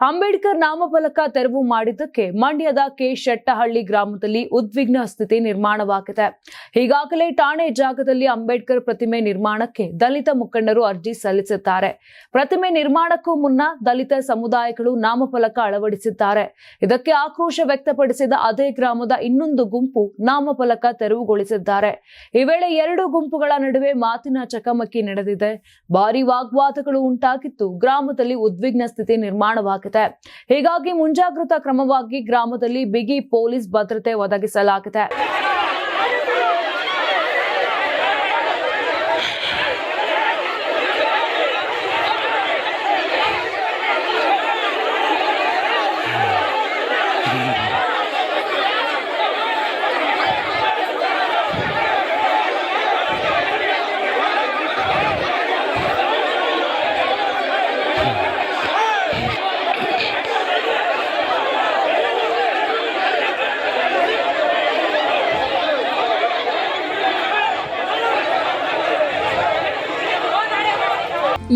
ಅಂಬೇಡ್ಕರ್ ನಾಮಫಲಕ ತೆರವು ಮಾಡಿದ್ದಕ್ಕೆ ಮಂಡ್ಯದ ಕೆ ಶೆಟ್ಟಹಳ್ಳಿ ಗ್ರಾಮದಲ್ಲಿ ಉದ್ವಿಗ್ನ ಸ್ಥಿತಿ ನಿರ್ಮಾಣವಾಗಿದೆ. ಈಗಾಗಲೇ ಠಾಣೆ ಜಾಗದಲ್ಲಿ ಅಂಬೇಡ್ಕರ್ ಪ್ರತಿಮೆ ನಿರ್ಮಾಣಕ್ಕೆ ದಲಿತ ಮುಖಂಡರು ಅರ್ಜಿ ಸಲ್ಲಿಸಿದ್ದಾರೆ. ಪ್ರತಿಮೆ ನಿರ್ಮಾಣಕ್ಕೂ ಮುನ್ನ ದಲಿತ ಸಮುದಾಯಗಳು ನಾಮಫಲಕ ಅಳವಡಿಸಿದ್ದಾರೆ. ಇದಕ್ಕೆ ಆಕ್ರೋಶ ವ್ಯಕ್ತಪಡಿಸಿದ ಅದೇ ಗ್ರಾಮದ ಇನ್ನೊಂದು ಗುಂಪು ನಾಮಫಲಕ ತೆರವುಗೊಳಿಸಿದ್ದಾರೆ. ಈ ವೇಳೆ ಎರಡು ಗುಂಪುಗಳ ನಡುವೆ ಮಾತಿನ ಚಕಮಕಿ ನಡೆದಿದೆ. ಭಾರೀ ವಾಗ್ವಾದಗಳು ಉಂಟಾಗಿದ್ದು ಗ್ರಾಮದಲ್ಲಿ ಉದ್ವಿಗ್ನ ಸ್ಥಿತಿ ನಿರ್ಮಾಣವಾಗಿದೆ. ಹೀಗಾಗಿ ಮುಂಜಾಗ್ರತಾ ಕ್ರಮವಾಗಿ ಗ್ರಾಮದಲ್ಲಿ ಬಿಗಿ ಪೊಲೀಸ್ ಭದ್ರತೆ ಒದಗಿಸಲಾಗಿದೆ.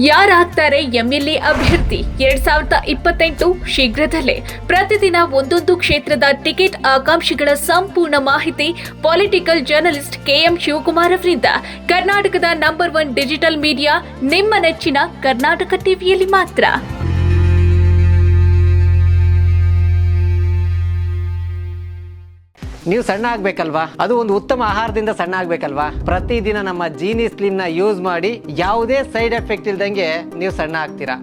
ಯಾರಾಗ್ತಾರೆ ಎಂಎಲ್ಎ ಅಭ್ಯರ್ಥಿ 2028 ಶೀಘ್ರದಲ್ಲೇ. ಪ್ರತಿದಿನ ಒಂದೊಂದು ಕ್ಷೇತ್ರದ ಟಿಕೆಟ್ ಆಕಾಂಕ್ಷಿಗಳ ಸಂಪೂರ್ಣ ಮಾಹಿತಿ ಪೊಲಿಟಿಕಲ್ ಜರ್ನಲಿಸ್ಟ್ ಕೆಎಂ ಶಿವಕುಮಾರ್ ಅವರಿಂದ. ಕರ್ನಾಟಕದ ನಂಬರ್ 1 ಡಿಜಿಟಲ್ ಮೀಡಿಯಾ ನಿಮ್ಮ ನೆಚ್ಚಿನ ಕರ್ನಾಟಕ ಟಿವಿಯಲ್ಲಿ ಮಾತ್ರ. ನೀವು ಸಣ್ಣ ಆಗ್ಬೇಕಲ್ವಾ? ಅದು ಒಂದು ಉತ್ತಮ ಆಹಾರದಿಂದ ಸಣ್ಣ ಆಗ್ಬೇಕಲ್ವಾ? ಪ್ರತಿದಿನ ನಮ್ಮ ಜೀನಿ ಸ್ಲಿಮ್ ನ ಯೂಸ್ ಮಾಡಿ ಯಾವುದೇ ಸೈಡ್ ಎಫೆಕ್ಟ್ ಇಲ್ದಂಗೆ ನೀವು ಸಣ್ಣ ಆಗ್ತೀರಾ.